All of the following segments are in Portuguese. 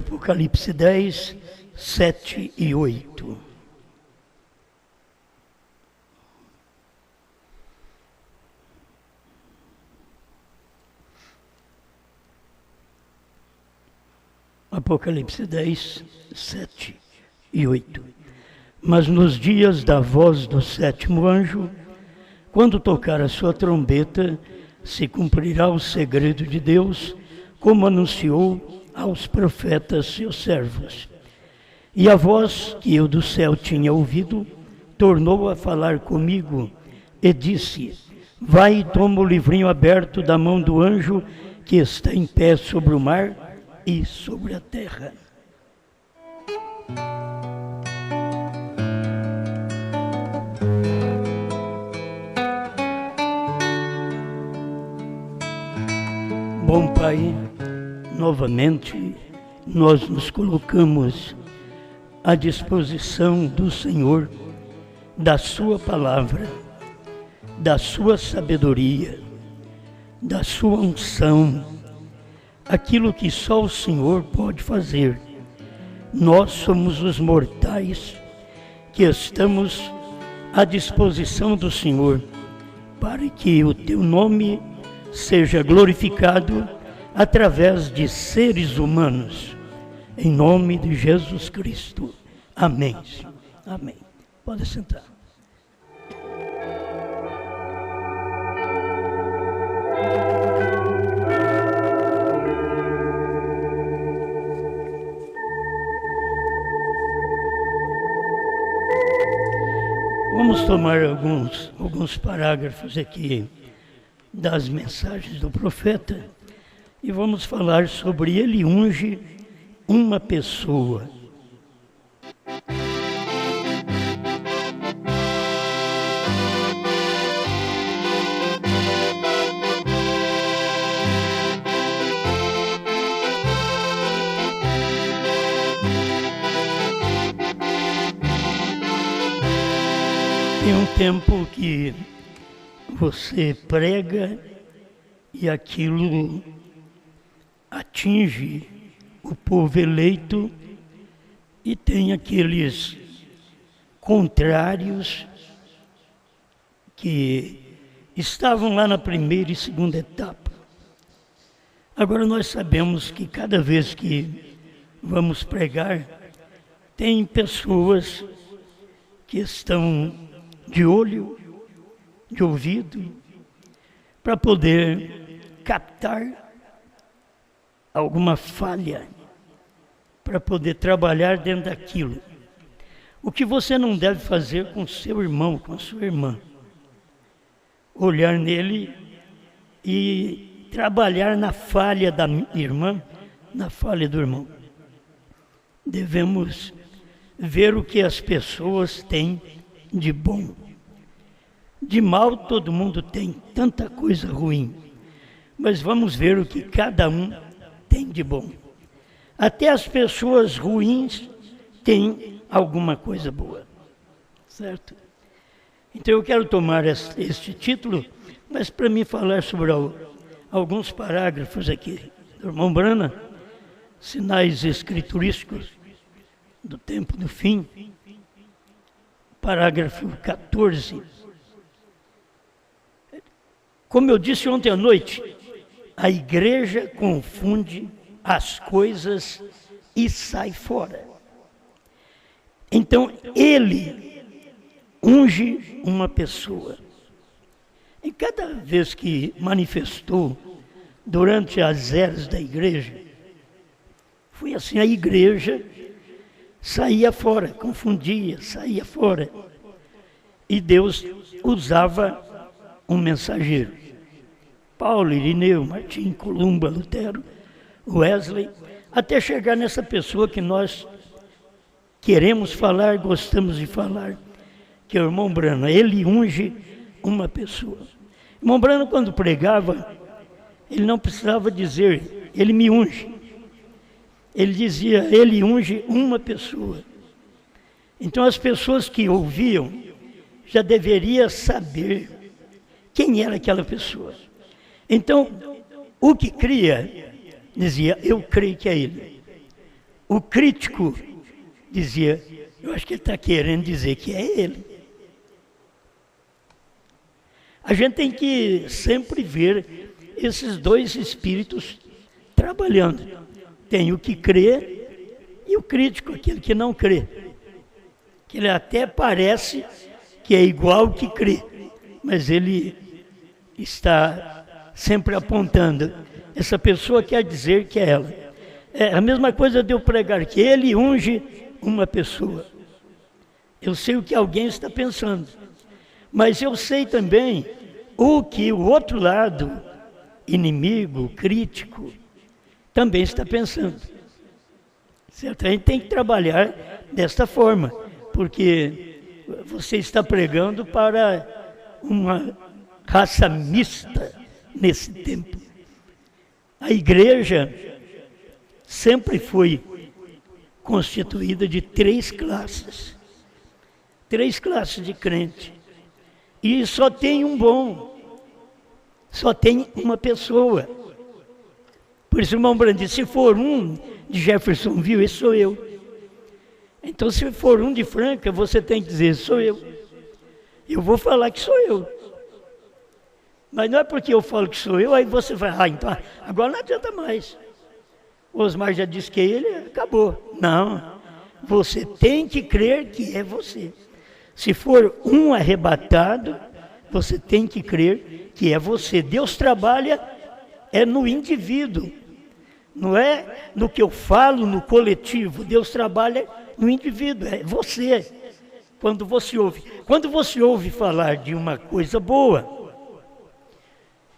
Apocalipse 10, 7 e 8. Apocalipse 10, 7 e 8. Mas nos dias da voz do sétimo anjo, quando tocar a sua trombeta, se cumprirá o segredo de Deus, como anunciou aos profetas seus servos. E a voz que eu do céu tinha ouvido, tornou a falar comigo e disse: vai e toma o livrinho aberto da mão do anjo que está em pé sobre o mar e sobre a terra. Bom Pai, novamente nós nos colocamos à disposição do Senhor, da Sua palavra, da Sua sabedoria, da Sua unção, aquilo que só o Senhor pode fazer. Nós somos os mortais que estamos à disposição do Senhor, para que o Teu nome seja glorificado através de seres humanos, em nome de Jesus Cristo. Amém. Amém. Pode sentar. Vamos tomar alguns parágrafos aqui das mensagens do profeta e vamos falar sobre ele unge uma pessoa. Tem um tempo que você prega e aquilo atinge o povo eleito e tem aqueles contrários que estavam lá na primeira e segunda etapa. Agora nós sabemos que cada vez que vamos pregar, tem pessoas que estão de olho, de ouvido, para poder captar alguma falha, para poder trabalhar dentro daquilo. O que você não deve fazer com seu irmão, com a sua irmã? Olhar nele e trabalhar na falha da irmã, na falha do irmão. Devemos ver o que as pessoas têm de bom. De mal todo mundo tem, tanta coisa ruim. Mas vamos ver o que cada um tem de bom. Até as pessoas ruins têm alguma coisa boa. Certo? Então eu quero tomar este título, mas para mim falar sobre alguns parágrafos aqui. Do irmão Brana, sinais escriturísticos do tempo do fim. Parágrafo 14. Como eu disse ontem à noite, a igreja confunde as coisas e sai fora. Então, ele unge uma pessoa. E cada vez que manifestou durante as eras da igreja, foi assim, a igreja saía fora, confundia, saía fora. E Deus usava um mensageiro. Paulo, Irineu, Martim, Columba, Lutero, Wesley, até chegar nessa pessoa que nós queremos falar, gostamos de falar, que é o irmão Brana. Ele unge uma pessoa. O irmão Brana, quando pregava, ele não precisava dizer, ele me unge. Ele dizia, ele unge uma pessoa. Então as pessoas que ouviam já deveriam saber quem era aquela pessoa. Então, o que cria, dizia, eu creio que é ele. O crítico dizia, eu acho que ele está querendo dizer que é ele. A gente tem que sempre ver esses dois espíritos trabalhando. Tem o que crê e o crítico, aquele que não crê. Que ele até parece que é igual ao que crê, mas ele está sempre apontando. Essa pessoa quer dizer que é ela. É a mesma coisa de eu pregar que ele unge uma pessoa. Eu sei o que alguém está pensando, mas eu sei também o que o outro lado, inimigo, crítico, também está pensando. Certo? A gente tem que trabalhar desta forma, porque você está pregando para uma raça mista nesse tempo. A igreja sempre foi constituída de três classes de crente. E só tem um bom, só tem uma pessoa. Por isso o irmão Brandi, se for um de Jeffersonville, esse sou eu. Então se for um de Franca, você tem que dizer, sou eu. Eu vou falar que sou eu. Mas não é porque eu falo que sou eu, aí você vai, então agora não adianta mais. O Osmar já disse que ele, acabou. Não, você tem que crer que é você. Se for um arrebatado, você tem que crer que é você. Deus trabalha no indivíduo, não é no que eu falo no coletivo. Deus trabalha no indivíduo, é você. Quando você ouve falar de uma coisa boa,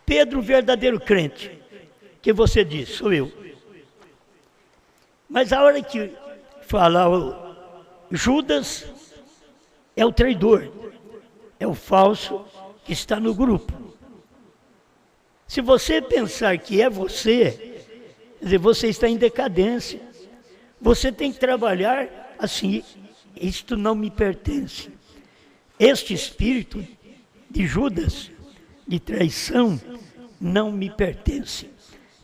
Pedro, verdadeiro crente, que você diz, sou eu. Mas a hora que fala Judas, é o traidor, é o falso que está no grupo. Se você pensar que é você, quer dizer, você está em decadência. Você tem que trabalhar assim, isto não me pertence. Este espírito de Judas, de traição, não me pertence.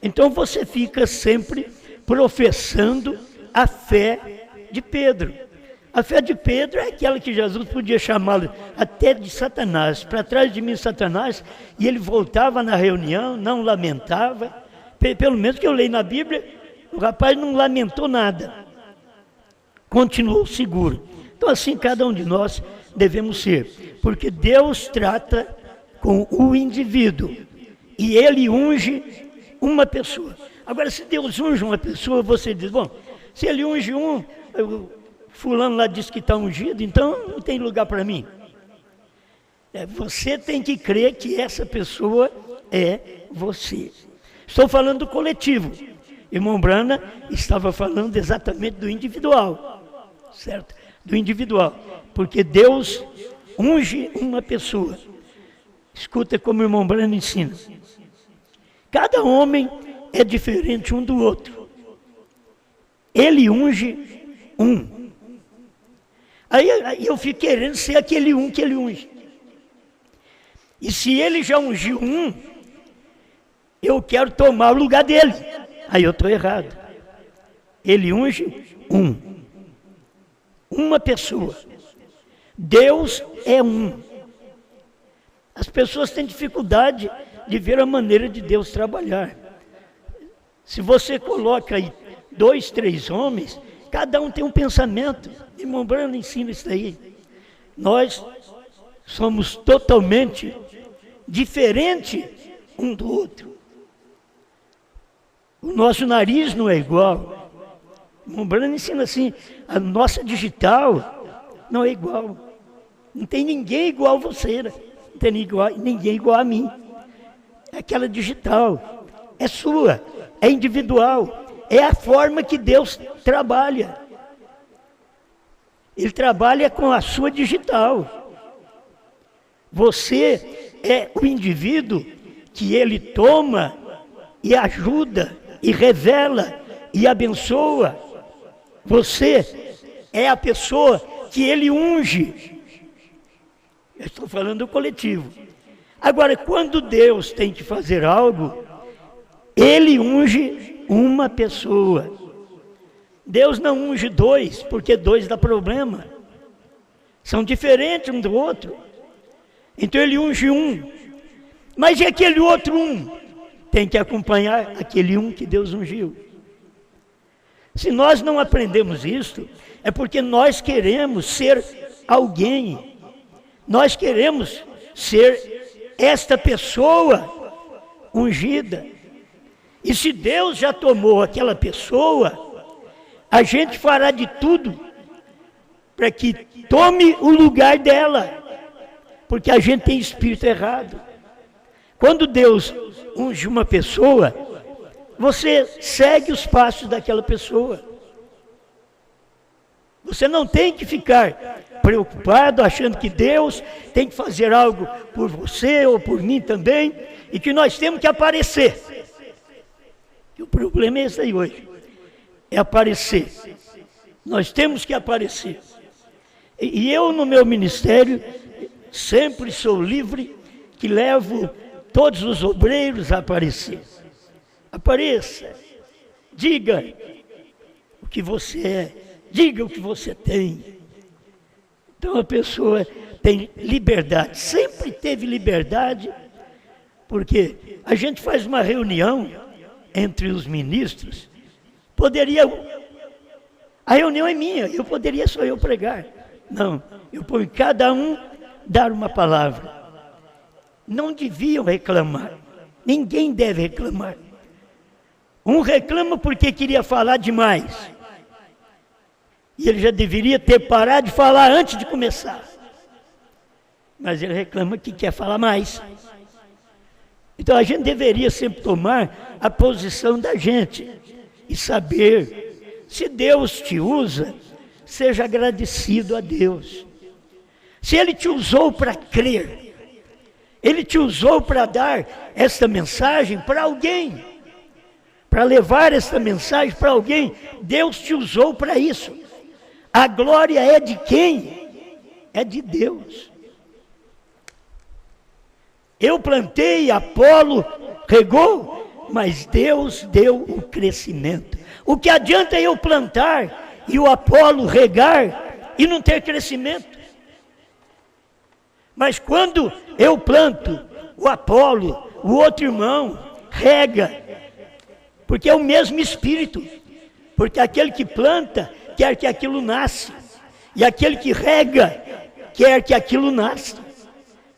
Então você fica sempre professando a fé de Pedro. A fé de Pedro é aquela que Jesus podia chamá-lo até de Satanás. Para trás de mim, Satanás, e ele voltava na reunião, não lamentava. Pelo menos que eu leio na Bíblia, o rapaz não lamentou nada. Continuou seguro. Então assim cada um de nós devemos ser. Porque Deus trata com o indivíduo. E ele unge uma pessoa. Agora, se Deus unge uma pessoa, você diz, bom, se ele unge fulano lá disse que está ungido, então não tem lugar para mim. Você tem que crer que essa pessoa é você. Estou falando do coletivo. Irmão Brana estava falando exatamente do individual, certo? Do individual, porque Deus unge uma pessoa. Escuta como o irmão Brana ensina. Cada homem é diferente um do outro. Ele unge um. Aí eu fico querendo ser aquele um que ele unge. E se ele já ungiu um, eu quero tomar o lugar dele. Aí eu estou errado. Ele unge um. Uma pessoa. Deus é um. As pessoas têm dificuldade de ver a maneira de Deus trabalhar. Se você coloca aí 2, 3 homens, cada um tem um pensamento. Irmão Brando ensina isso aí. Nós somos totalmente diferentes um do outro. O nosso nariz não é igual. Irmão Brando ensina assim, a nossa digital não é igual. Não tem ninguém igual a você, né? Não tem ninguém igual a mim. É aquela digital, é sua, é individual, é a forma que Deus trabalha. Ele trabalha com a sua digital. Você é o indivíduo que ele toma e ajuda, e revela, e abençoa. Você é a pessoa que ele unge. Eu estou falando do coletivo. Agora, quando Deus tem que fazer algo, ele unge uma pessoa. Deus não unge dois, porque dois dá problema. São diferentes um do outro. Então ele unge um. Mas e aquele outro um? Tem que acompanhar aquele um que Deus ungiu. Se nós não aprendemos isso, é porque nós queremos ser alguém. Nós queremos ser esta pessoa ungida. E se Deus já tomou aquela pessoa, a gente fará de tudo para que tome o lugar dela, porque a gente tem espírito errado. Quando Deus unge uma pessoa, você segue os passos daquela pessoa. Você não tem que ficar preocupado, achando que Deus tem que fazer algo por você ou por mim também, e que nós temos que aparecer. E o problema é esse aí hoje, é aparecer. Nós temos que aparecer. E eu no meu ministério sempre sou livre, que levo todos os obreiros a aparecer. Apareça, diga o que você é, diga o que você tem. Então a pessoa tem liberdade, sempre teve liberdade, porque a gente faz uma reunião entre os ministros, a reunião é minha, poderia só eu pregar. Não, eu ponho cada um dar uma palavra. Não deviam reclamar, ninguém deve reclamar. Um reclama porque queria falar demais, e ele já deveria ter parado de falar antes de começar. Mas ele reclama que quer falar mais. Então a gente deveria sempre tomar a posição da gente e saber, se Deus te usa, seja agradecido a Deus. Se Ele te usou para crer, Ele te usou para dar esta mensagem para alguém, para levar esta mensagem para alguém, Deus te usou para isso. A glória é de quem? É de Deus. Eu plantei, Apolo regou, mas Deus deu o crescimento. O que adianta eu plantar e o Apolo regar e não ter crescimento? Mas quando eu planto, o Apolo, o outro irmão, rega, porque é o mesmo Espírito, porque aquele que planta quer que aquilo nasça, e aquele que rega quer que aquilo nasça.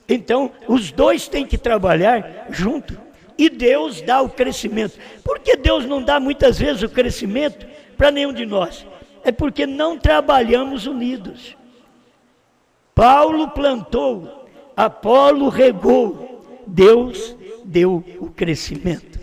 Então, os dois têm que trabalhar junto, e Deus dá o crescimento. Por que Deus não dá muitas vezes o crescimento para nenhum de nós? É porque não trabalhamos unidos. Paulo plantou, Apolo regou, Deus deu o crescimento.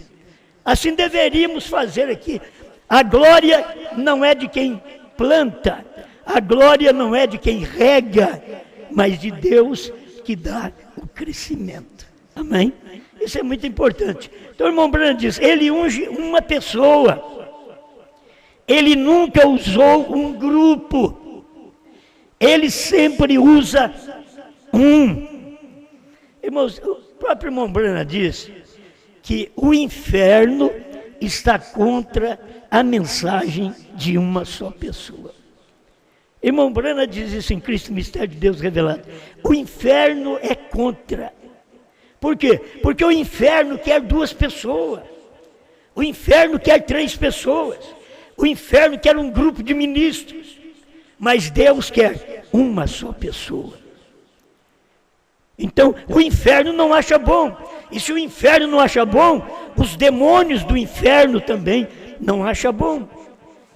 Assim deveríamos fazer aqui. A glória não é de quem planta, a glória não é de quem rega, mas de Deus que dá o crescimento. Amém? Isso é muito importante. Então o irmão Branham diz, ele unge uma pessoa, ele nunca usou um grupo, ele sempre usa um. Irmãos, o próprio irmão Branham diz que o inferno está contra a mensagem de uma só pessoa. Irmão Branham diz isso em Cristo, Mistério de Deus Revelado. O inferno é contra. Por quê? Porque o inferno quer duas pessoas. O inferno quer três pessoas. O inferno quer um grupo de ministros. Mas Deus quer uma só pessoa. Então, o inferno não acha bom. E se o inferno não acha bom, os demônios do inferno também não acham bom.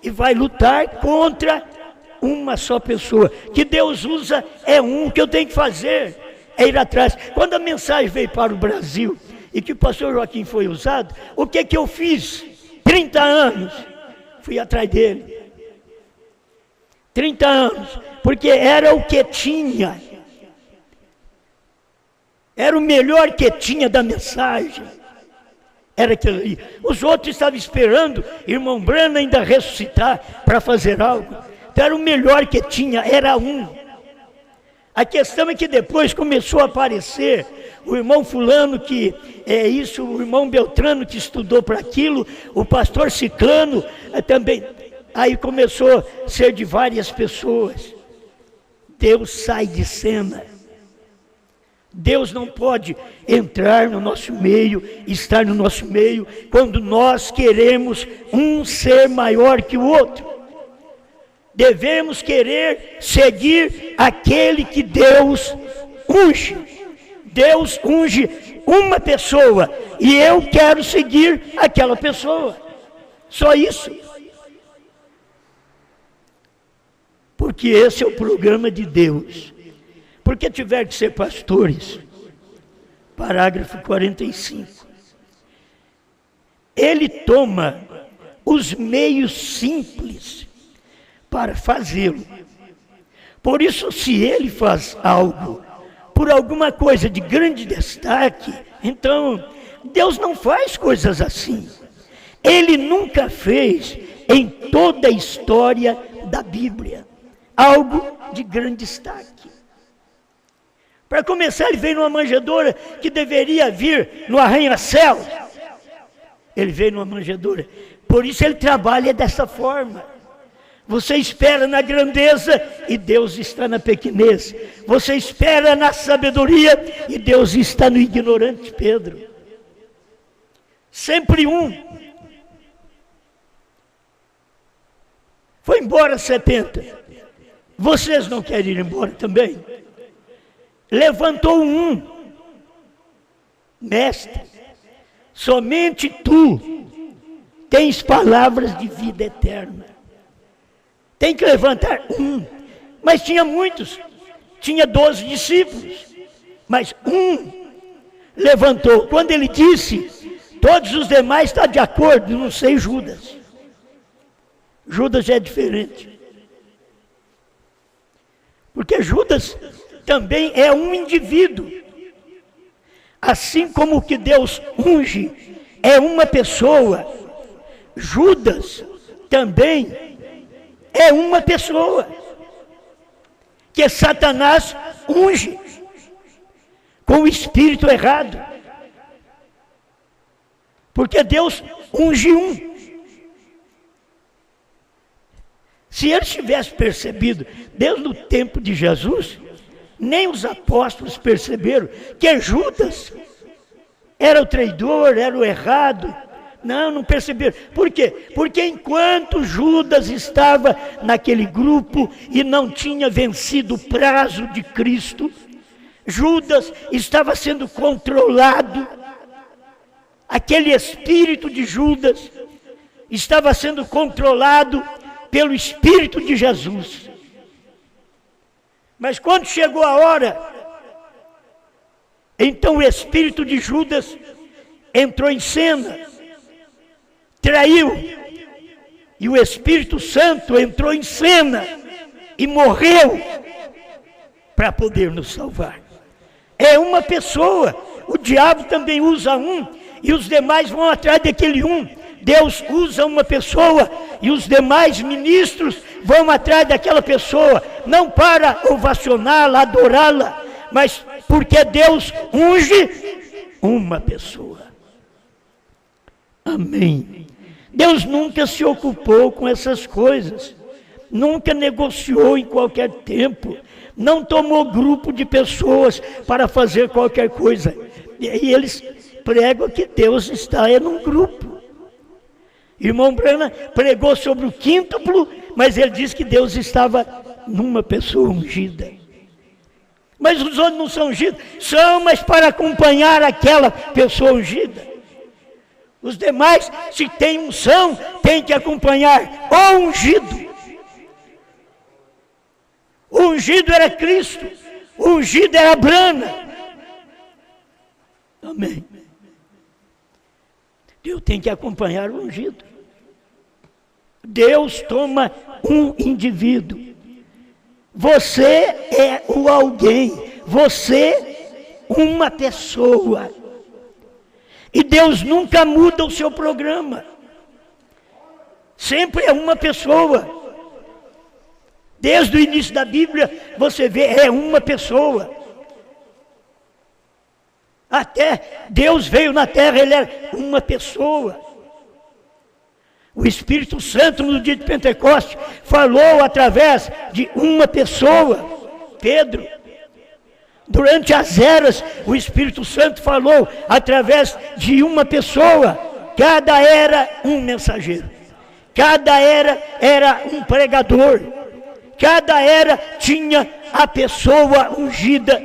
E vai lutar contra uma só pessoa. Que Deus usa é um, que eu tenho que fazer é ir atrás. Quando a mensagem veio para o Brasil e que o pastor Joaquim foi usado, o que eu fiz? 30 anos, fui atrás dele. 30 anos, porque era o que tinha. Era o melhor que tinha da mensagem. Era aquilo ali. Os outros estavam esperando irmão Branham ainda ressuscitar para fazer algo. Então era o melhor que tinha, era um. A questão é que depois começou a aparecer o irmão fulano que é isso, o irmão Beltrano que estudou para aquilo, o pastor Ciclano também. Aí começou a ser de várias pessoas. Deus sai de cena. Deus não pode entrar no nosso meio, estar no nosso meio, quando nós queremos um ser maior que o outro. Devemos querer seguir aquele que Deus unge. Deus unge uma pessoa e eu quero seguir aquela pessoa. Só isso. Porque esse é o programa de Deus. Porque tiver que ser pastores. Parágrafo 45. Ele toma os meios simples para fazê-lo. Por isso, se ele faz algo, por alguma coisa de grande destaque, então, Deus não faz coisas assim. Ele nunca fez em toda a história da Bíblia algo de grande destaque. Para começar, ele veio numa manjedoura que deveria vir no arranha-céu. Ele veio numa manjedoura. Por isso ele trabalha dessa forma. Você espera na grandeza e Deus está na pequenez. Você espera na sabedoria e Deus está no ignorante Pedro. Sempre um. Foi embora 70. Vocês não querem ir embora também? Levantou um. Mestre, somente tu tens palavras de vida eterna. Tem que levantar um. Mas tinha muitos. Tinha 12 discípulos. Mas um levantou. Quando ele disse, todos os demais estão de acordo, não sei Judas. Judas é diferente. Porque Judas também é um indivíduo. Assim como o que Deus unge é uma pessoa, Judas também é uma pessoa. Que Satanás unge com o espírito errado. Porque Deus unge um. Se eles tivessem percebido, desde o tempo de Jesus, nem os apóstolos perceberam que Judas era o traidor, era o errado. Não perceberam. Por quê? Porque enquanto Judas estava naquele grupo e não tinha vencido o prazo de Cristo, Judas estava sendo controlado. Aquele espírito de Judas estava sendo controlado pelo Espírito de Jesus. Mas quando chegou a hora, então o espírito de Judas entrou em cena, traiu, e o Espírito Santo entrou em cena e morreu para poder nos salvar. É uma pessoa, o diabo também usa um, e os demais vão atrás daquele um. Deus usa uma pessoa e os demais ministros vão atrás daquela pessoa, não para ovacioná-la, adorá-la, mas porque Deus unge uma pessoa. Amém. Deus nunca se ocupou com essas coisas, nunca negociou em qualquer tempo, não tomou grupo de pessoas para fazer qualquer coisa. E eles pregam que Deus está num grupo. Irmão Branham pregou sobre o quíntuplo, mas ele disse que Deus estava numa pessoa ungida. Mas os outros não são ungidos? São, mas para acompanhar aquela pessoa ungida. Os demais, se tem unção, tem que acompanhar o ungido. O ungido era Cristo, o ungido era Branham. Amém. Deus tem que acompanhar o ungido. Deus toma um indivíduo. Você é o alguém. Você uma pessoa. E Deus nunca muda o seu programa. Sempre é uma pessoa. Desde o início da Bíblia, você vê, é uma pessoa. Até Deus veio na terra, ele era uma pessoa. O Espírito Santo no dia de Pentecostes falou através de uma pessoa, Pedro. Durante as eras, o Espírito Santo falou através de uma pessoa. Cada era um mensageiro. Cada era um pregador. Cada era tinha a pessoa ungida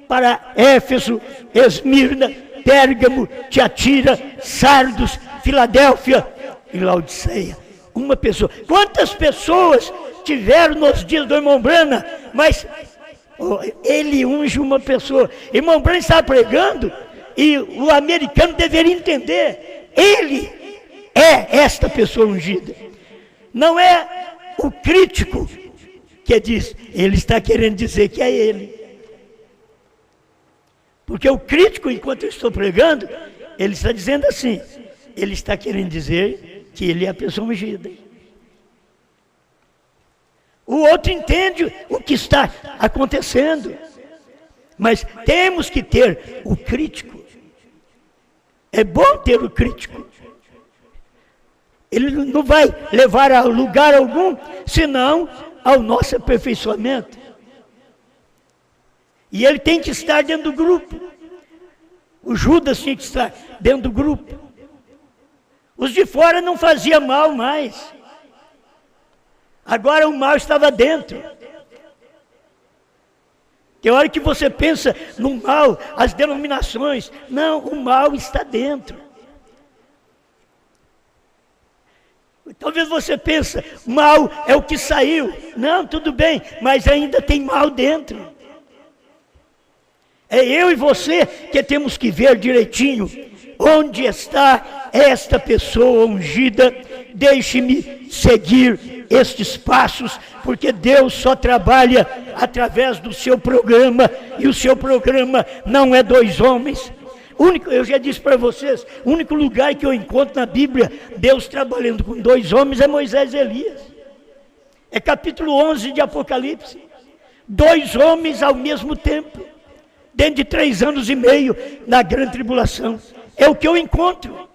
para Éfeso, Esmirna, Pérgamo, Tiatira, Sardos, Filadélfia e Laodiceia. Uma pessoa. Quantas pessoas tiveram nos dias do irmão Brana? Mas ele unge uma pessoa. Irmão Brana está pregando e o americano deveria entender. Ele é esta pessoa ungida. Não é o crítico que diz, ele está querendo dizer que é ele. Porque o crítico, enquanto eu estou pregando, ele está dizendo assim, ele está querendo dizer que ele é a pessoa ungida. O outro entende o que está acontecendo. Mas temos que ter o crítico. É bom ter o crítico. Ele não vai levar a lugar algum, senão ao nosso aperfeiçoamento. E ele tem que estar dentro do grupo. O Judas tinha que estar dentro do grupo. Os de fora não faziam mal mais. Agora o mal estava dentro. Tem hora que você pensa no mal, as denominações. Não, o mal está dentro. Talvez você pense, mal é o que saiu. Não, tudo bem, mas ainda tem mal dentro. É eu e você que temos que ver direitinho onde está esta pessoa ungida. Deixe-me seguir estes passos, porque Deus só trabalha através do seu programa, e o seu programa não é dois homens. Eu já disse para vocês, o único lugar que eu encontro na Bíblia Deus trabalhando com dois homens é Moisés e Elias. É capítulo 11 de Apocalipse. Dois homens ao mesmo tempo, dentro de 3 anos e meio na grande tribulação. É o que eu encontro.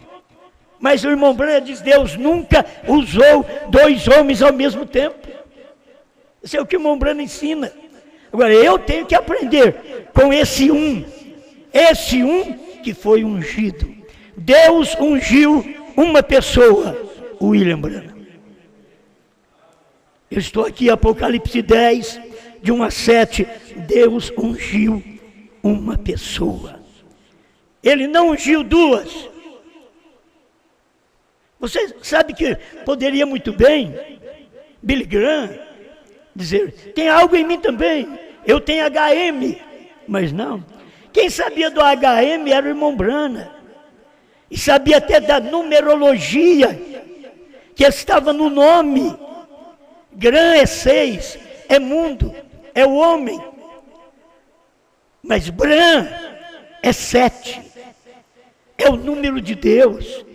Mas o irmão Brana diz, Deus nunca usou dois homens ao mesmo tempo. Isso é o que o irmão Brana ensina. Agora, eu tenho que aprender com esse um que foi ungido. Deus ungiu uma pessoa, o William Brana. Eu estou aqui, Apocalipse 10, de 1 a 7, Deus ungiu uma pessoa. Ele não ungiu duas. Você sabe que poderia muito bem, Billy Graham, dizer, tem algo em mim também, eu tenho HM, mas não. Quem sabia do HM era o irmão Brana, e sabia até da numerologia, que estava no nome. Grã é 6, é mundo, é o homem, mas Bran é 7, é o número de Deus.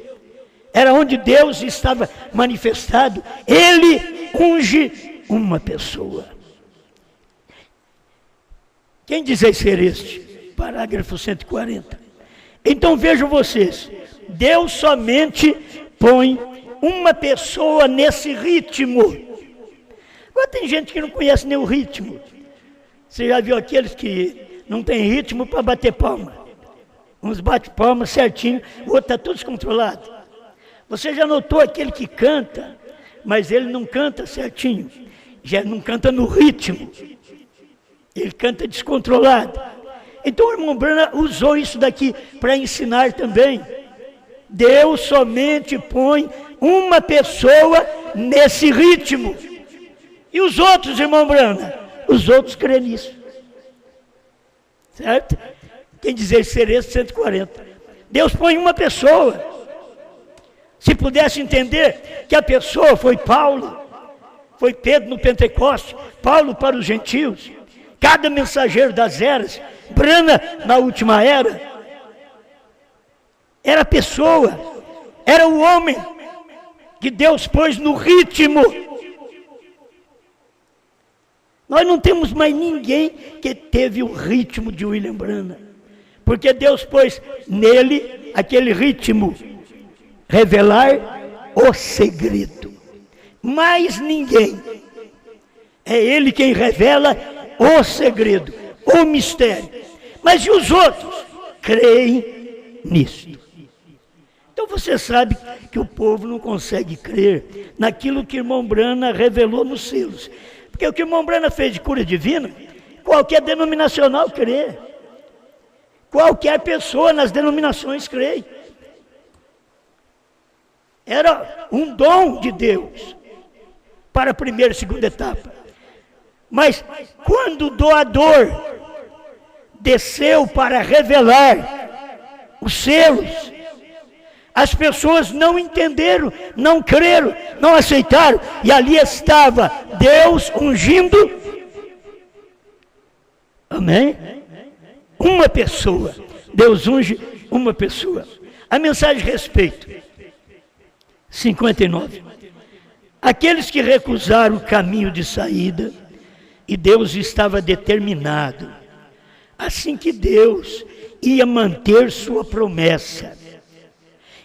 Era onde Deus estava manifestado. Ele unge uma pessoa. Quem dizer ser este? Parágrafo 140. Então vejam vocês, Deus somente põe uma pessoa nesse ritmo. Agora tem gente que não conhece nem o ritmo. Você já viu aqueles que não tem ritmo para bater palma? Uns bate palma certinho, o outro está tudo descontrolado. Você já notou aquele que canta, mas ele não canta certinho, já não canta no ritmo, ele canta descontrolado. Então o irmão Brana usou isso daqui para ensinar também. Deus somente põe uma pessoa nesse ritmo. E os outros, irmão Brana? Os outros creem nisso. Certo? Quem dizer ser esse, 140. Deus põe uma pessoa. Se pudesse entender que a pessoa foi Paulo, foi Pedro no Pentecostes, Paulo para os gentios, cada mensageiro das eras, Brana na última era, era a pessoa, era o homem que Deus pôs no ritmo. Nós não temos mais ninguém que teve o ritmo de William Brana, porque Deus pôs nele aquele ritmo, revelar, o segredo. Mais ninguém. É Ele quem revela o segredo, o mistério. Mas e os outros? Creem nisto. Então você sabe que o povo não consegue crer naquilo que o irmão Brana revelou nos selos. Porque o que o irmão Brana fez de cura divina, qualquer denominacional crê. Qualquer pessoa nas denominações crê. Era um dom de Deus para a primeira e segunda etapa. Mas quando o doador desceu para revelar os selos, as pessoas não entenderam, não creram, não aceitaram. E ali estava Deus ungindo, amém? Uma pessoa. Deus unge uma pessoa. A mensagem de respeito, 59. Aqueles que recusaram o caminho de saída, e Deus estava determinado, assim que Deus ia manter sua promessa,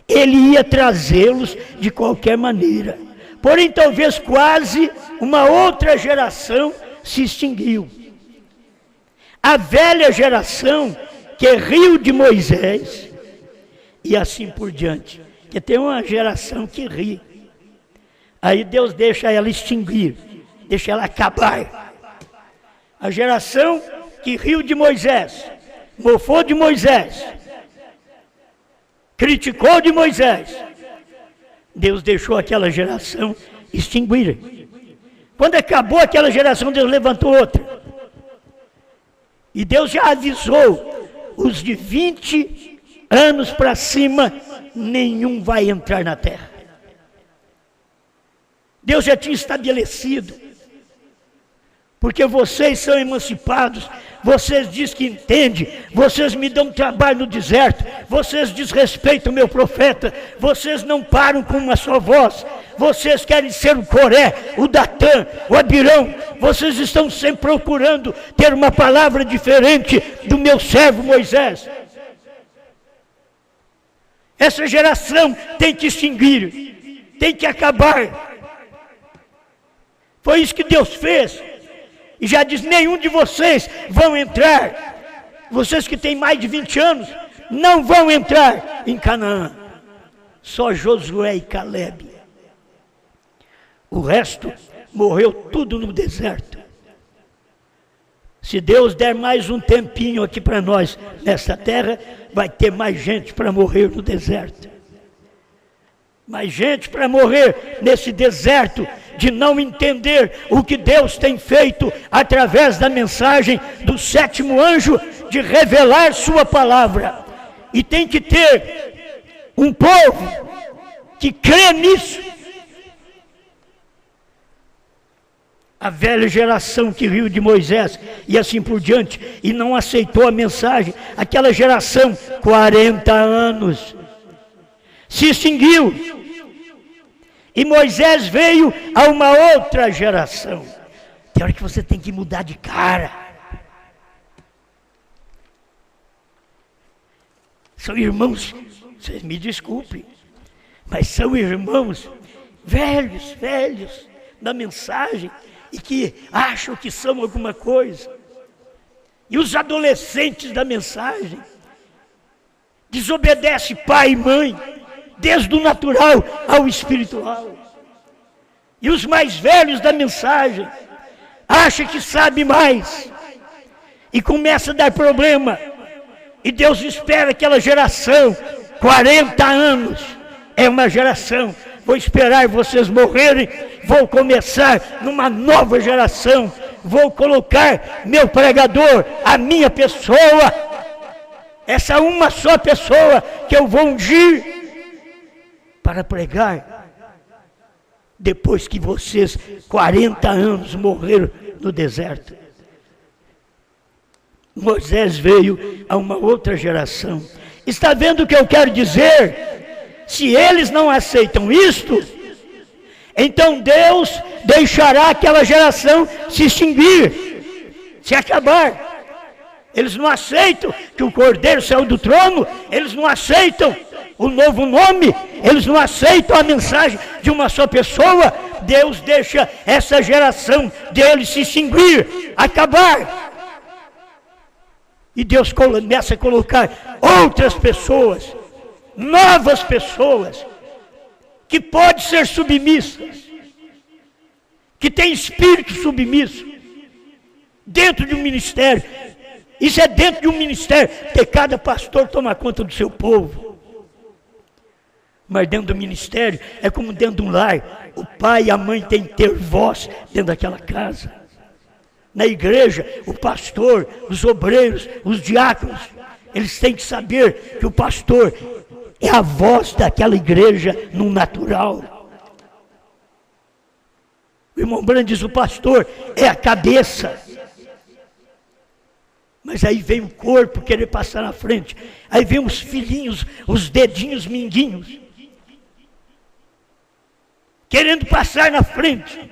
Ele ia trazê-los de qualquer maneira. Porém, talvez quase uma outra geração se extinguiu. A velha geração que riu de Moisés, e assim por diante. Que tem uma geração que ri. Aí Deus deixa ela extinguir, deixa ela acabar. A geração que riu de Moisés, mofou de Moisés, criticou de Moisés, Deus deixou aquela geração extinguir. Quando acabou aquela geração, Deus levantou outra. E Deus já avisou, os de 20 anos para cima, nenhum vai entrar na terra. Deus já tinha estabelecido. Porque vocês são emancipados, vocês dizem que entendem, vocês me dão trabalho no deserto, vocês desrespeitam o meu profeta, vocês não param com uma só voz, vocês querem ser o Coré, o Datã, o Abirão, vocês estão sempre procurando ter uma palavra diferente do meu servo Moisés. Essa geração tem que extinguir, tem que acabar. Foi isso que Deus fez. E já diz, nenhum de vocês vão entrar. Vocês que têm mais de 20 anos, não vão entrar em Canaã. Só Josué e Calebe. O resto morreu tudo no deserto. Se Deus der mais um tempinho aqui para nós nessa terra, vai ter mais gente para morrer no deserto. Mais gente para morrer nesse deserto de não entender o que Deus tem feito através da mensagem do sétimo anjo de revelar sua palavra. E tem que ter um povo que crê nisso. A velha geração que riu de Moisés e assim por diante e não aceitou a mensagem, aquela geração, 40 anos, se extinguiu. E Moisés veio a uma outra geração. Tem hora que você tem que mudar de cara. São irmãos, vocês me desculpem, mas são irmãos velhos da mensagem e que acham que são alguma coisa. E os adolescentes da mensagem desobedecem pai e mãe, desde o natural ao espiritual. E os mais velhos da mensagem acham que sabe mais e começa a dar problema. E Deus espera aquela geração, 40 anos, é uma geração. Vou esperar vocês morrerem, vou começar numa nova geração, vou colocar meu pregador, a minha pessoa, essa uma só pessoa que eu vou ungir para pregar, depois que vocês, 40 anos, morreram no deserto. Moisés veio a uma outra geração. Está vendo o que eu quero dizer? Se eles não aceitam isto, então Deus deixará aquela geração se extinguir, se acabar. Eles não aceitam que o Cordeiro saiu do trono, eles não aceitam o novo nome, eles não aceitam a mensagem de uma só pessoa. Deus deixa essa geração deles se extinguir, acabar. E Deus começa a colocar outras pessoas, novas pessoas, que podem ser submissas, que têm espírito submisso, dentro de um ministério. Isso é dentro de um ministério, porque cada pastor toma conta do seu povo. Mas dentro do ministério, é como dentro de um lar. O pai e a mãe têm que ter voz dentro daquela casa. Na igreja, o pastor, os obreiros, os diáconos, eles têm que saber que o pastor é a voz daquela igreja no natural. O irmão Branco diz, o pastor é a cabeça. Mas aí vem o corpo querer passar na frente. Aí vem os filhinhos, os dedinhos minguinhos, querendo passar na frente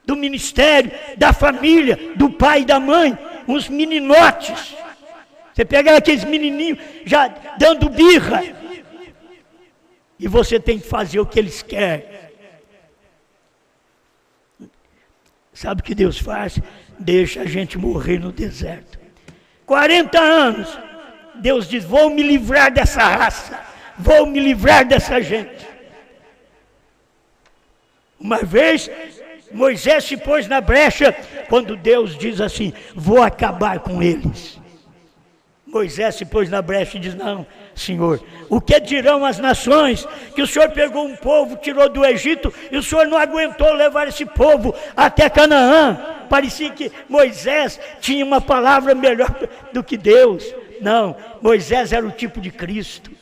do ministério, da família, do pai e da mãe, uns meninotes. Você pega aqueles menininhos já dando birra, e você tem que fazer o que eles querem. Sabe o que Deus faz? Deixa a gente morrer no deserto. 40 anos, Deus diz, vou me livrar dessa raça, vou me livrar dessa gente. Uma vez, Moisés se pôs na brecha, quando Deus diz assim, vou acabar com eles. Moisés se pôs na brecha e diz, não, Senhor, o que dirão as nações que o Senhor pegou um povo, tirou do Egito, e o Senhor não aguentou levar esse povo até Canaã? Parecia que Moisés tinha uma palavra melhor do que Deus. Não, Moisés era o tipo de Cristo.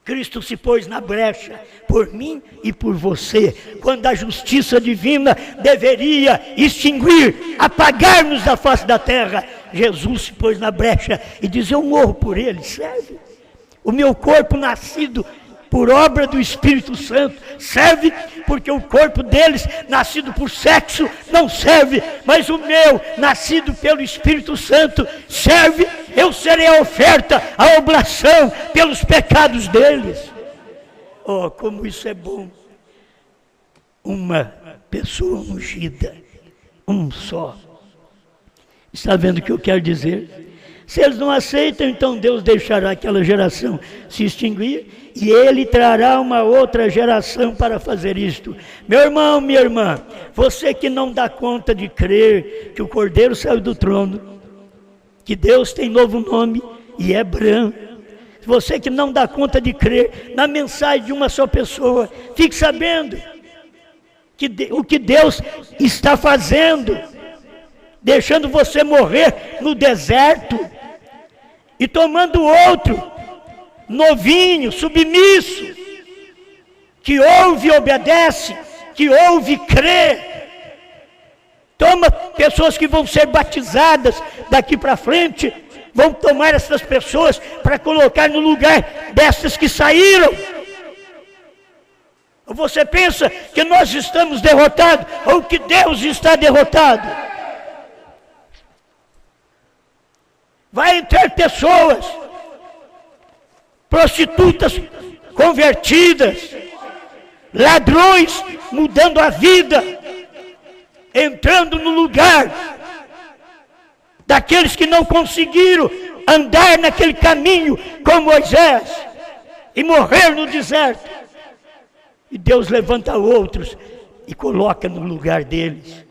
Cristo se pôs na brecha por mim e por você, quando a justiça divina deveria extinguir, apagar-nos da face da terra. Jesus se pôs na brecha e diz, eu morro por ele, serve. O meu corpo nascido por obra do Espírito Santo serve, porque o corpo deles, nascido por sexo, não serve, mas o meu, nascido pelo Espírito Santo, serve. Eu serei a oferta, a oblação pelos pecados deles. Oh, como isso é bom! Uma pessoa ungida, um só. Está vendo o que eu quero dizer? Se eles não aceitam, então Deus deixará aquela geração se extinguir e Ele trará uma outra geração para fazer isto. Meu irmão, minha irmã, você que não dá conta de crer que o Cordeiro saiu do trono, que Deus tem novo nome e é branco, você que não dá conta de crer na mensagem de uma só pessoa, fique sabendo que o que Deus está fazendo, deixando você morrer no deserto e tomando outro, novinho, submisso, que ouve e obedece, que ouve e crê. Toma pessoas que vão ser batizadas daqui para frente, vão tomar essas pessoas para colocar no lugar dessas que saíram. Ou você pensa que nós estamos derrotados ou que Deus está derrotado? Vai entrar pessoas, prostitutas convertidas, ladrões mudando a vida, entrando no lugar daqueles que não conseguiram andar naquele caminho com Moisés e morrer no deserto. E Deus levanta outros e coloca no lugar deles.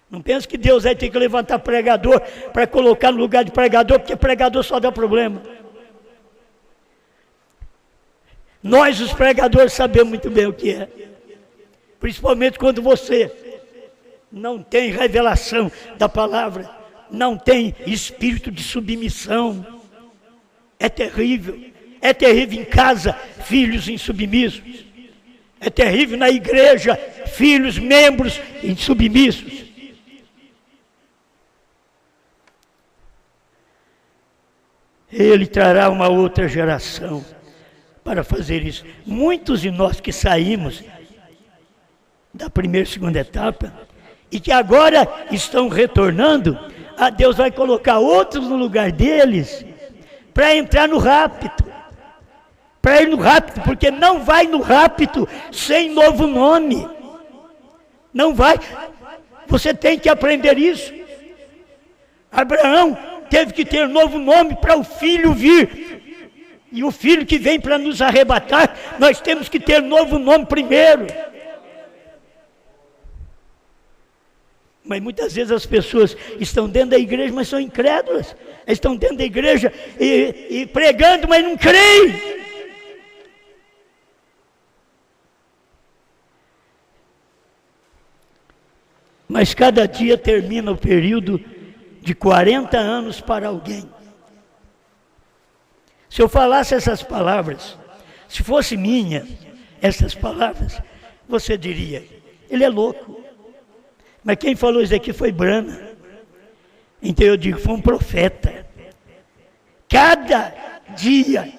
Não pense que Deus vai ter que levantar pregador para colocar no lugar de pregador, porque pregador só dá problema. Nós, os pregadores, sabemos muito bem o que é. Principalmente quando você não tem revelação da palavra, não tem espírito de submissão. É terrível em casa, filhos insubmissos. É terrível na igreja, filhos, membros insubmissos. Ele trará uma outra geração para fazer isso. Muitos de nós que saímos da primeira e segunda etapa e que agora estão retornando, a Deus vai colocar outros no lugar deles para entrar no rapto. Para ir no rapto, porque não vai no rapto sem novo nome. Não vai. Você tem que aprender isso. Abraão teve que ter novo nome para o filho vir. E o filho que vem para nos arrebatar, nós temos que ter novo nome primeiro. Mas muitas vezes as pessoas estão dentro da igreja, mas são incrédulas. Estão dentro da igreja e pregando, mas não creem. Mas cada dia termina o período de 40 anos para alguém. Se eu falasse essas palavras, se fosse minha, essas palavras, você diria, ele é louco. Mas quem falou isso aqui foi Brana. Então eu digo, foi um profeta. Cada dia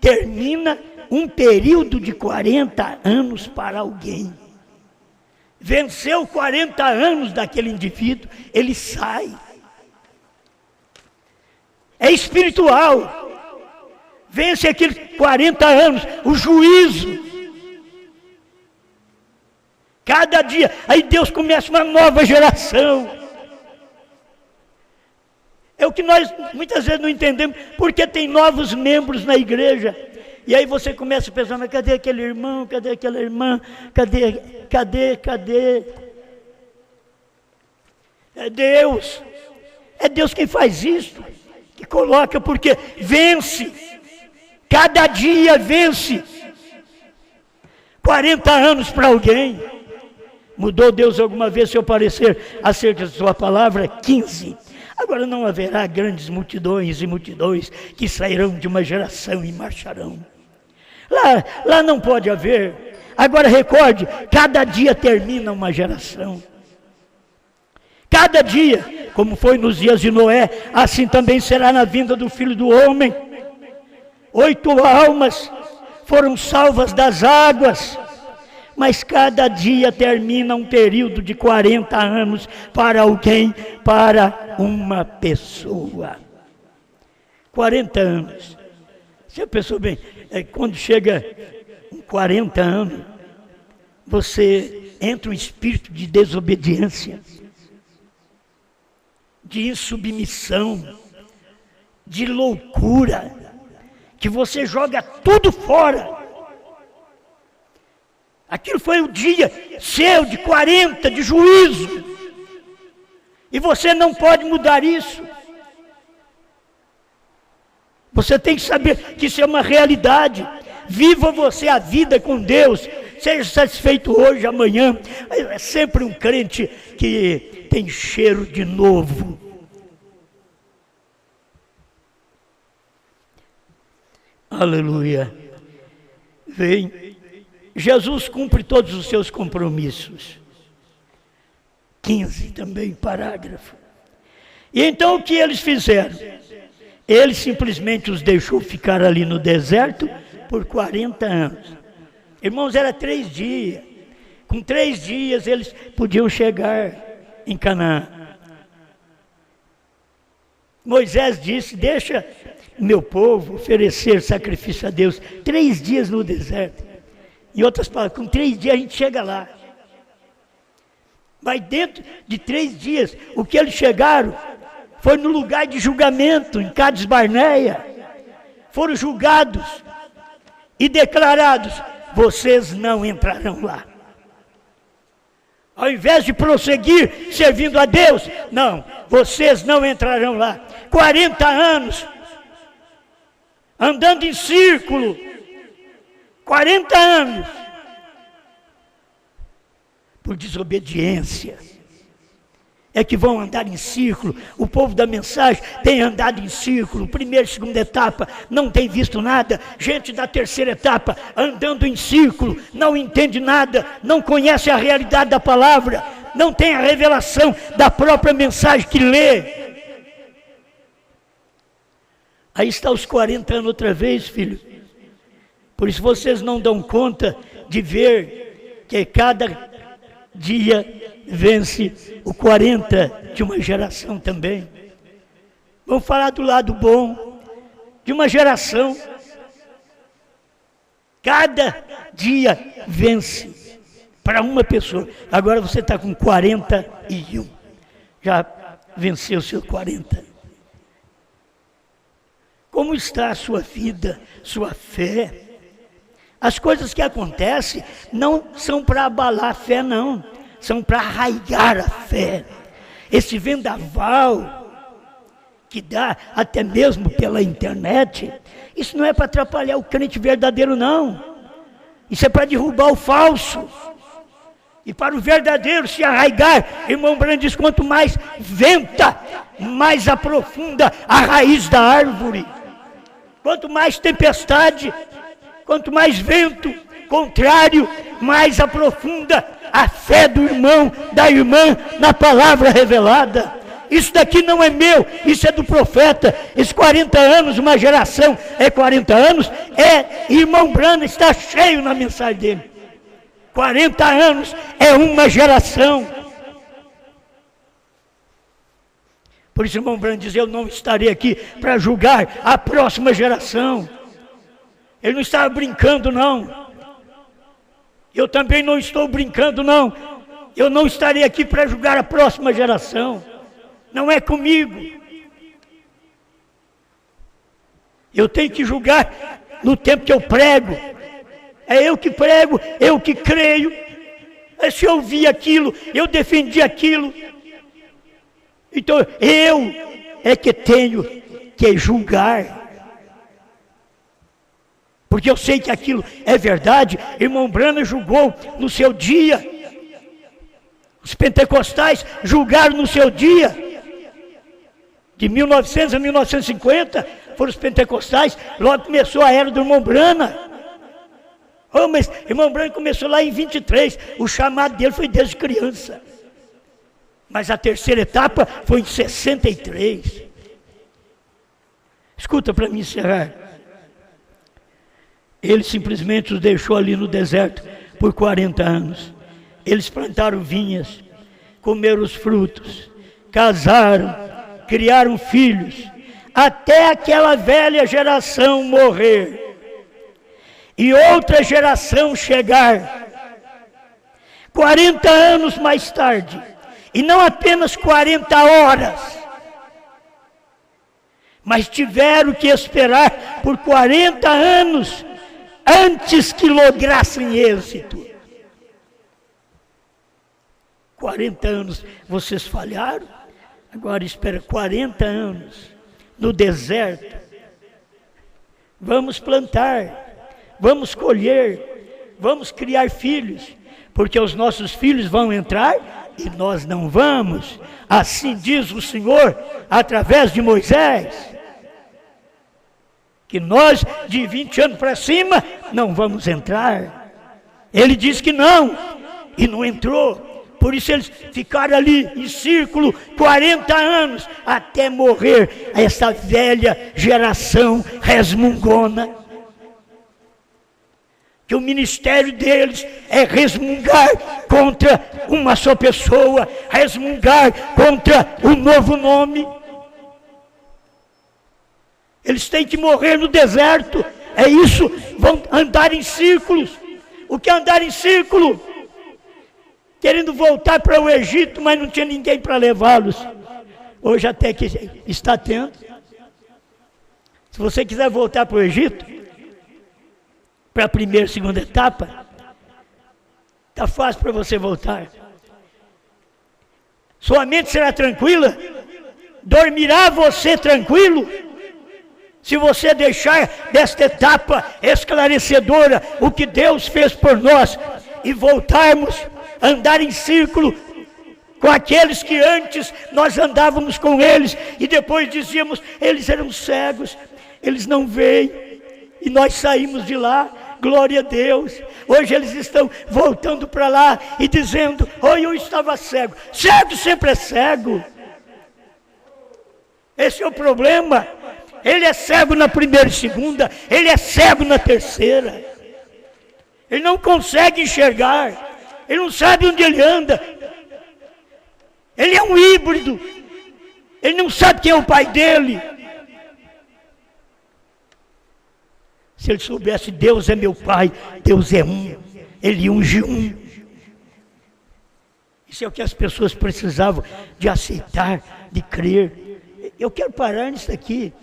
termina um período de 40 anos para alguém. Venceu 40 anos daquele indivíduo, ele sai. É espiritual. Vence aqueles 40 anos, o juízo. Cada dia, aí Deus começa uma nova geração. É o que nós muitas vezes não entendemos, porque tem novos membros na igreja. E aí você começa a pensar, mas cadê aquele irmão, cadê aquela irmã, cadê? É Deus quem faz isso, que coloca, porque vence, cada dia vence. 40 anos para alguém. Mudou Deus alguma vez seu parecer acerca da sua palavra? 15. Agora não haverá grandes multidões e multidões que sairão de uma geração e marcharão. Lá não pode haver. Agora recorde, cada dia termina uma geração. Cada dia, como foi nos dias de Noé, assim também será na vinda do Filho do Homem. 8 almas foram salvas das águas. Mas cada dia termina um período de 40 anos para alguém, para uma pessoa. 40 anos. Você pensou bem, quando chega 40 anos, você entra um espírito de desobediência, de insubmissão, de loucura, que você joga tudo fora. Aquilo foi o dia seu de 40, de juízo. E você não pode mudar isso. Você tem que saber que isso é uma realidade. Viva você a vida com Deus. Seja satisfeito hoje, amanhã. É sempre um crente que tem cheiro de novo. Aleluia. Vem. Jesus cumpre todos os seus compromissos. 15 também, parágrafo. E então o que eles fizeram? Ele simplesmente os deixou ficar ali no deserto por 40 anos. Irmãos, era 3 dias. Com 3 dias eles podiam chegar em Canaã. Moisés disse, deixa meu povo oferecer sacrifício a Deus. 3 dias no deserto. Em outras palavras, com 3 dias a gente chega lá. Mas dentro de 3 dias, o que eles chegaram foi no lugar de julgamento, em Cades Barneia. Foram julgados e declarados, vocês não entrarão lá. Ao invés de prosseguir servindo a Deus, não, vocês não entrarão lá. 40 anos, andando em círculo, 40 anos, por desobediência, é que vão andar em círculo. O povo da mensagem tem andado em círculo, primeira e segunda etapa, não tem visto nada. Gente da terceira etapa, andando em círculo, não entende nada, não conhece a realidade da palavra, não tem a revelação da própria mensagem que lê. Aí está os 40 anos outra vez, filho. Por isso vocês não dão conta de ver que cada dia vence o 40 de uma geração também. Vamos falar do lado bom. de uma geração. Cada dia vence para uma pessoa. Agora você está com 41. Já venceu seus 40. Como está a sua vida, sua fé? As coisas que acontecem não são para abalar a fé, não. São para arraigar a fé. Esse vendaval que dá até mesmo pela internet, isso não é para atrapalhar o crente verdadeiro, não. Isso é para derrubar o falso. E para o verdadeiro se arraigar, irmão Branham diz, quanto mais venta, mais aprofunda a raiz da árvore. Quanto mais tempestade, quanto mais vento contrário, mais aprofunda a fé do irmão, da irmã, na palavra revelada. Isso daqui não é meu, isso é do profeta. Esses 40 anos, uma geração é 40 anos, irmão Branham está cheio na mensagem dele. 40 anos é uma geração. Por isso, irmão Branham diz, eu não estarei aqui para julgar a próxima geração. Ele não estava brincando, não. Eu também não estou brincando, não. Eu não estarei aqui para julgar a próxima geração. Não é comigo. Eu tenho que julgar no tempo que eu prego. É eu que prego, eu que creio. Se eu vi aquilo, eu defendi aquilo. Então eu é que tenho que julgar. Porque eu sei que aquilo é verdade. Irmão Branham julgou no seu dia. Os pentecostais julgaram no seu dia. De 1900 a 1950 foram os pentecostais. Logo começou a era do irmão Branham. Oh, mas irmão Branham começou lá em 23. O chamado dele foi desde criança. Mas a terceira etapa foi em 63. Escuta para mim encerrar. Ele simplesmente os deixou ali no deserto por 40 anos. Eles plantaram vinhas, comeram os frutos, casaram, criaram filhos, até aquela velha geração morrer e outra geração chegar. 40 anos mais tarde, e não apenas 40 horas, mas tiveram que esperar por 40 anos antes que lograssem êxito. 40 anos vocês falharam, agora espera 40 anos no deserto. Vamos plantar, vamos colher, vamos criar filhos, porque os nossos filhos vão entrar e nós não vamos. Assim diz o Senhor através de Moisés, que nós de 20 anos para cima não vamos entrar. Ele disse que não, e não entrou. Por isso eles ficaram ali em círculo 40 anos, até morrer essa velha geração resmungona. Que o ministério deles é resmungar contra uma só pessoa, resmungar contra um novo nome. Eles têm que morrer no deserto, é isso, vão andar em círculos. O que é andar em círculo? Querendo voltar para o Egito, mas não tinha ninguém para levá-los. Hoje até que está tendo. Se você quiser voltar para o Egito, para a primeira e segunda etapa, está fácil para você voltar. Sua mente será tranquila? Dormirá você tranquilo? Se você deixar desta etapa esclarecedora o que Deus fez por nós e voltarmos a andar em círculo com aqueles que antes nós andávamos com eles e depois dizíamos, eles eram cegos, eles não veem, e nós saímos de lá, glória a Deus. Hoje eles estão voltando para lá e dizendo, eu estava cego. Cego sempre é cego. Esse é o problema. Ele é cego na primeira e segunda, ele é cego na terceira. Ele não consegue enxergar, ele não sabe onde ele anda. Ele é um híbrido, ele não sabe quem é o pai dele. Se ele soubesse, Deus é meu Pai, Deus é um, ele unge um. Isso é o que as pessoas precisavam de aceitar, de crer. Eu quero parar nisso aqui.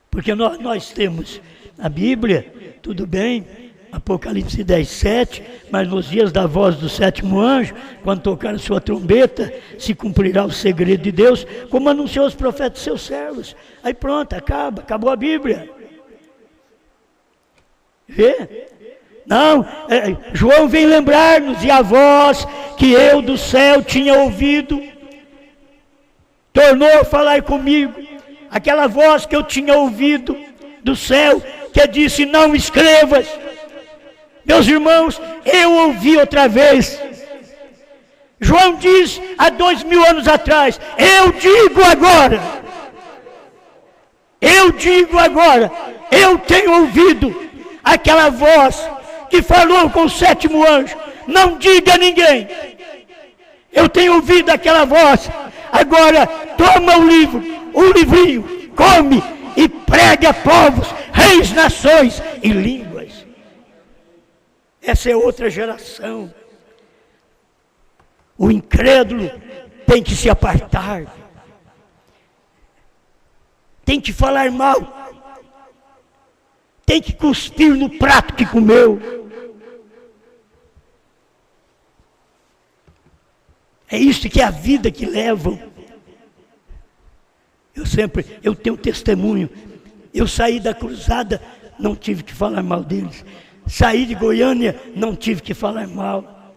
Porque nós temos a Bíblia, tudo bem, Apocalipse 10, 7, mas nos dias da voz do sétimo anjo, quando tocar a sua trombeta, se cumprirá o segredo de Deus, como anunciou os profetas seus servos. Aí pronto, acabou a Bíblia. Vê? Não, João vem lembrar-nos, e a voz que eu do céu tinha ouvido, tornou a falar comigo, aquela voz que eu tinha ouvido do céu, que disse, não escrevas. Meus irmãos, eu ouvi outra vez. João diz há 2000 anos atrás, eu digo agora, eu tenho ouvido aquela voz que falou com o sétimo anjo, não diga a ninguém, eu tenho ouvido aquela voz, agora toma o livrinho, come e pregue a povos, reis, nações e línguas. Essa é outra geração. O incrédulo tem que se apartar, tem que falar mal, tem que cuspir no prato que comeu. É isso que é a vida que levam. Eu tenho testemunho. Eu saí da cruzada, não tive que falar mal deles. Saí de Goiânia, não tive que falar mal.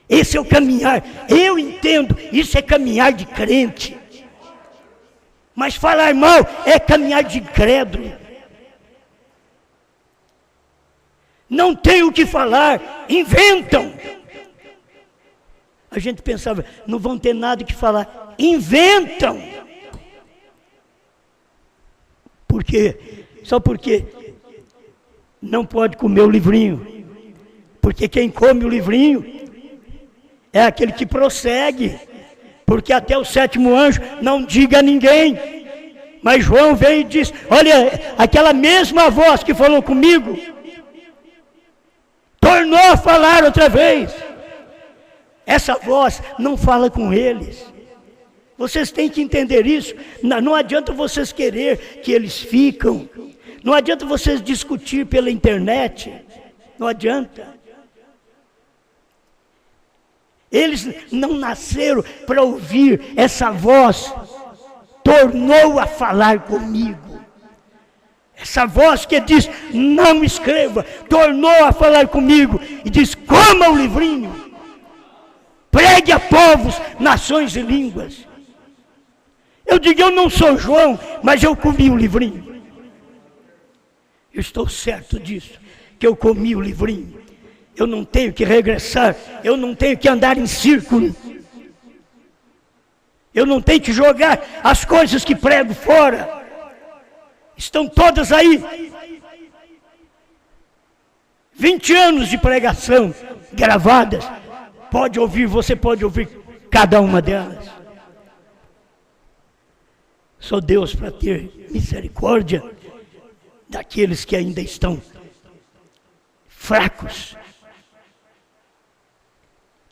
Esse é o caminhar. Eu entendo, isso é caminhar de crente. Mas falar mal é caminhar de incrédulo. Não tem o que falar, inventam. A gente pensava, não vão ter nada que falar, inventam. Por quê? Só porque não pode comer o livrinho. Porque quem come o livrinho é aquele que prossegue. Porque até o sétimo anjo não diga a ninguém. Mas João veio e disse, olha, aquela mesma voz que falou comigo, tornou a falar outra vez. Essa voz não fala com eles. Vocês têm que entender isso. Não adianta vocês querer que eles ficam. Não adianta vocês discutir pela internet. Não adianta. Eles não nasceram para ouvir essa voz. Tornou a falar comigo. Essa voz que diz, não escreva, tornou a falar comigo e diz, coma o livrinho. Pregue a povos, nações e línguas. Eu digo, eu não sou João, mas eu comi o livrinho. Eu estou certo disso, que eu comi o livrinho. Eu não tenho que regressar, eu não tenho que andar em círculo. Eu não tenho que jogar as coisas que prego fora. Estão todas aí. 20 anos de pregação gravadas. Pode ouvir, você pode ouvir cada uma delas. Só Deus para ter misericórdia daqueles que ainda estão fracos,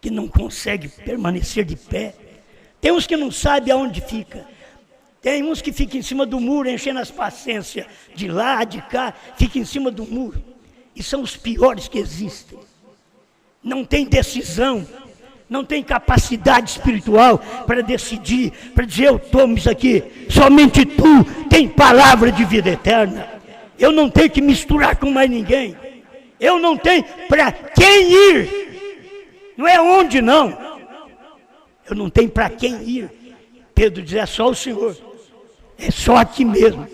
que não conseguem permanecer de pé. Tem uns que não sabem aonde fica. Tem uns que ficam em cima do muro, enchendo as paciências de lá, de cá, ficam em cima do muro. E são os piores que existem. Não tem decisão, não tem capacidade espiritual para decidir, para dizer, eu tomo isso aqui. Somente tu tem palavra de vida eterna. Eu não tenho que misturar com mais ninguém. Eu não tenho para quem ir. Não é onde não. Eu não tenho para quem ir. Pedro diz, é só o Senhor. É só aqui mesmo.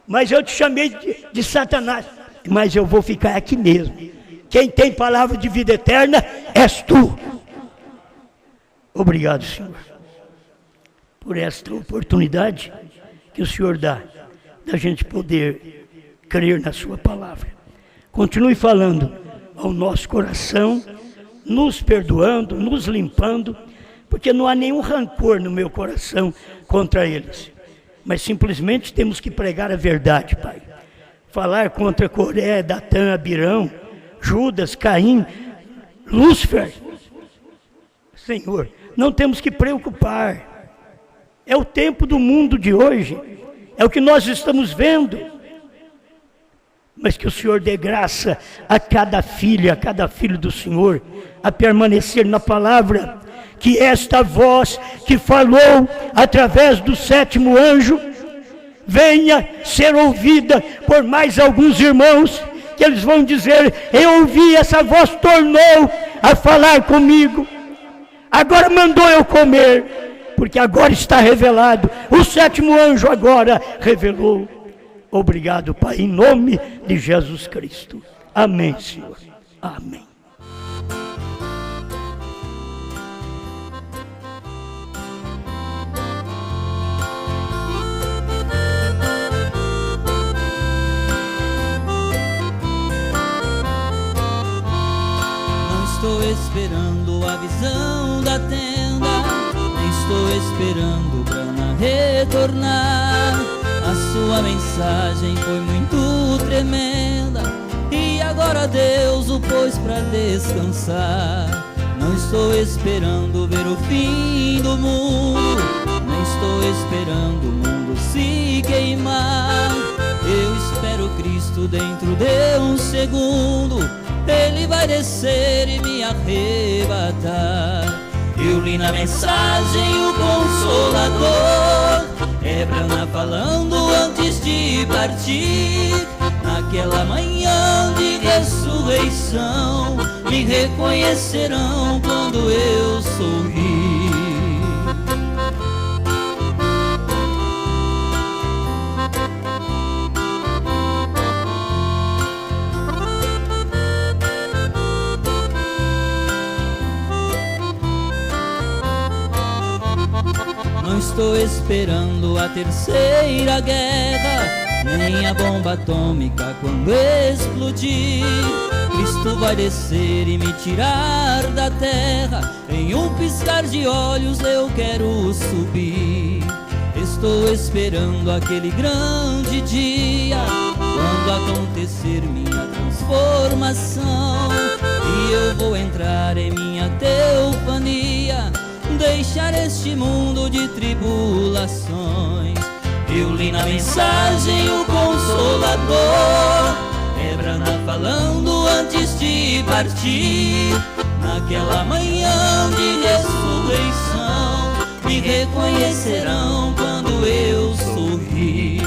Mas eu te chamei de Satanás. Mas eu vou ficar aqui mesmo. Quem tem palavra de vida eterna és tu. Obrigado, Senhor, por esta oportunidade que o Senhor dá, da gente poder crer na sua palavra. Continue falando ao nosso coração, nos perdoando, nos limpando, porque não há nenhum rancor no meu coração contra eles. Mas simplesmente temos que pregar a verdade, Pai. falar contra Coré, Datã, Abirão, Judas, Caim, Lúcifer. Senhor, não temos que preocupar. É o tempo do mundo de hoje, é o que nós estamos vendo. Mas que o Senhor dê graça a cada filha, a cada filho do Senhor, a permanecer na palavra, que esta voz que falou através do 7º anjo, venha ser ouvida por mais alguns irmãos, que eles vão dizer: eu ouvi, essa voz tornou a falar comigo, agora mandou eu comer, porque agora está revelado, o 7º anjo agora revelou. Obrigado, Pai, em nome de Jesus Cristo. Amém, Senhor. Amém. Não estou esperando a visão da tenda, nem estou esperando Brana retornar. A sua mensagem foi muito tremenda, e agora Deus o pôs para descansar. Não estou esperando ver o fim do mundo, nem estou esperando o mundo se queimar. Eu espero Cristo dentro de um segundo, Ele vai descer e me arrebatar. Eu li na mensagem o Consolador, é Brana falando antes de partir. Naquela manhã de ressurreição, me reconhecerão quando eu sorrir. Não estou esperando a terceira guerra, nem a bomba atômica quando explodir. Cristo vai descer e me tirar da terra, em um piscar de olhos eu quero subir. Estou esperando aquele grande dia, quando acontecer minha transformação, e eu vou entrar em minha teofania, deixar este mundo de tribulações. Eu li na mensagem o Consolador, é Brana falando antes de partir. Naquela manhã de ressurreição, me reconhecerão quando eu sorrir.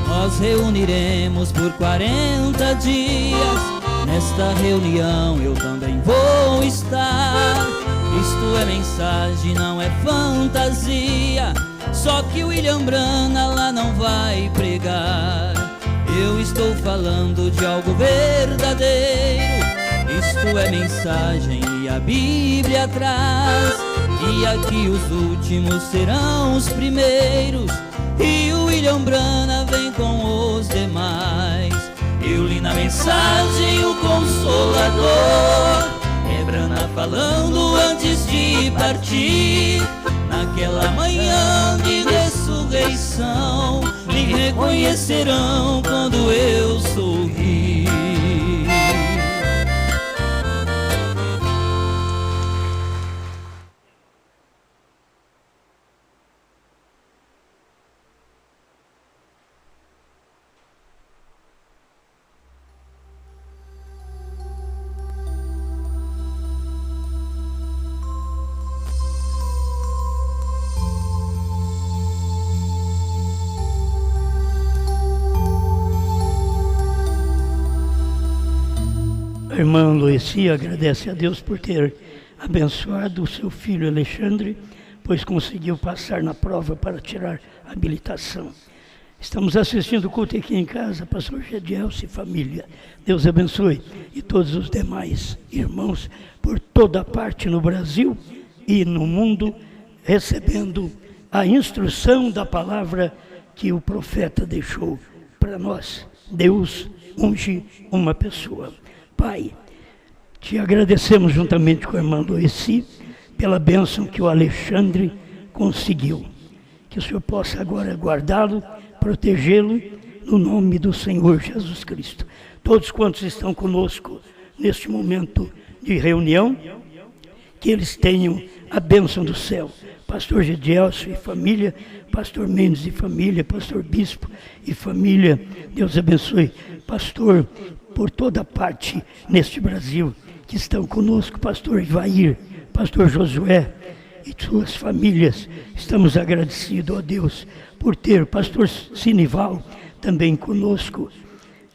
Nós reuniremos por 40 dias, nesta reunião eu também vou estar. Isto é mensagem, não é fantasia, só que William Brana lá não vai pregar. Eu estou falando de algo verdadeiro, isto é mensagem e a Bíblia traz. E aqui os últimos serão os primeiros, e o William Brana vem com os demais. Eu li na mensagem o Consolador, é Brana falando antes de partir. Naquela manhã de ressurreição, me reconhecerão quando eu sorrir. A irmã Luísa agradece a Deus por ter abençoado o seu filho Alexandre, pois conseguiu passar na prova para tirar a habilitação. Estamos assistindo o culto aqui em casa, pastor Gedielce e família. Deus abençoe. E todos os demais irmãos por toda parte no Brasil e no mundo, recebendo a instrução da palavra que o profeta deixou para para nós. Deus unge uma pessoa. Pai, te agradecemos juntamente com a irmã Luici pela bênção que o Alexandre conseguiu. Que o Senhor possa agora guardá-lo, protegê-lo, no nome do Senhor Jesus Cristo. Todos quantos estão conosco neste momento de reunião, que eles tenham a bênção do céu. Pastor Gedielso e família, Pastor Mendes e família, Pastor Bispo e família, Deus abençoe. Pastor, por toda parte neste Brasil, que estão conosco, Pastor Ivair, Pastor Josué e suas famílias, estamos agradecidos a Deus por ter Pastor Sinival também conosco,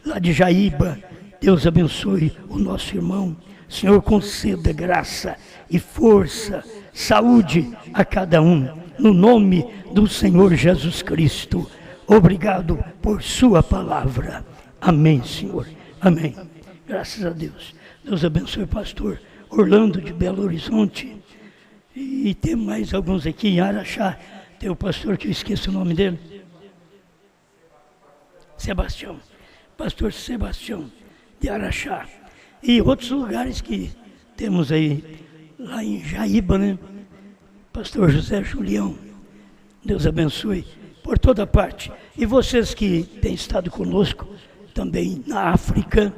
lá de Jaíba. Deus abençoe o nosso irmão. Senhor, conceda graça e força, saúde a cada um, no nome do Senhor Jesus Cristo. Obrigado por sua palavra. Amém, Senhor. Amém. Graças a Deus. Deus abençoe o pastor Orlando de Belo Horizonte. E tem mais alguns aqui em Araxá. Tem o pastor que eu esqueço o nome dele. Sebastião. Pastor Sebastião de Araxá. E outros lugares que temos aí, lá em Jaíba, né? Pastor José Julião. Deus abençoe por toda parte. E vocês que têm estado conosco também na África,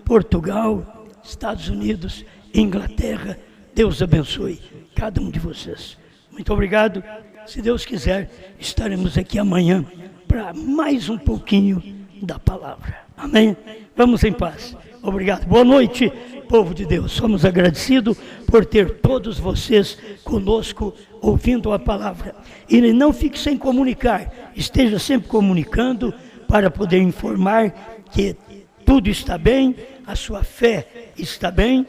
Portugal, Estados Unidos, Inglaterra, Deus abençoe cada um de vocês. Muito obrigado. Se Deus quiser, estaremos aqui amanhã para mais um pouquinho da palavra. Amém? Vamos em paz. Obrigado. Boa noite, povo de Deus. Somos agradecidos por ter todos vocês conosco ouvindo a palavra. E não fique sem comunicar. Esteja sempre comunicando para poder informar que tudo está bem, a sua fé está bem.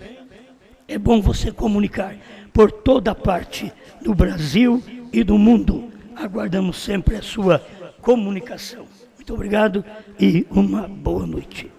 É bom você comunicar por toda parte do Brasil e do mundo. Aguardamos sempre a sua comunicação. Muito obrigado e uma boa noite.